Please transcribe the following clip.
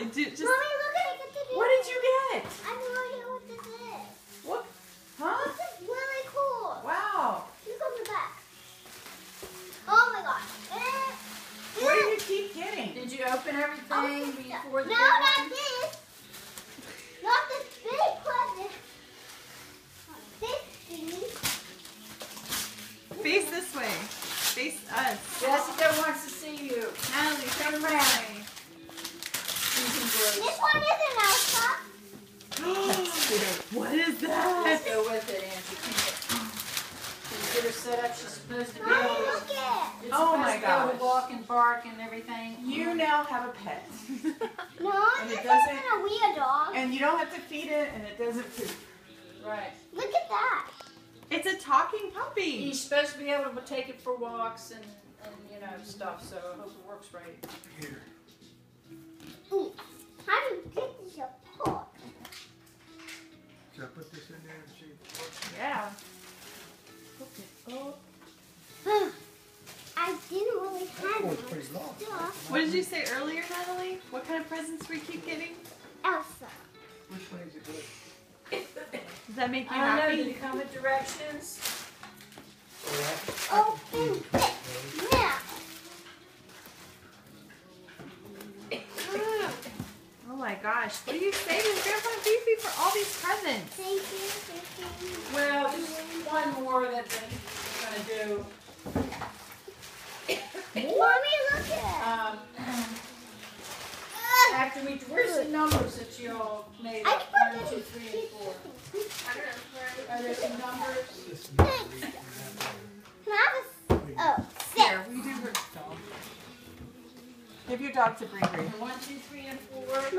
Natalie, just. Mommy, look at it. What did you get? I have no idea what this is. What? Huh? This is really cool. Wow. Look on the back. Oh my god. What do you keep getting? Did you open everything before the No, big not one? this. Not this big present. Not this thingy. Face this way. Face us. Jessica wants to see you. Natalie, turn around. This one isn't Elsa. What is Let's that? go with it, Angie. Can you get her set up? She's supposed to be Mommy, able to, look it. it's Oh supposed my to be able gosh. to walk and bark and everything. You now have a pet. No, And this it doesn't- isn't a weird dog. And you don't have to feed it, and it doesn't poop. Right. Look at that. It's a talking puppy. He's supposed to be able to take it for walks and you know, stuff, so I hope it works right. Here. Ooh, how do you get this apart? Should I put this in there and see? Yeah. I didn't really have Oh, it's much pretty long. stuff. What did you say earlier, Natalie? What kind of presents we keep getting? Elsa. Which way is it good? Does that make you I don't know, did happy? it come with directions? Open it. Yeah. Oh my gosh. What do you say to Grandpa and Fifi for all these presents? Thank you. Well, just one more that we're going to do. Mommy, look at After we, where's the numbers that you all made I up? can 1, put 2, this. 3, and 4. Are there some numbers? Thanks. Can I have a... Oh, Here, 6. we do her dog. Give your dog to Bree Bree. 1, 2, 3, and 4.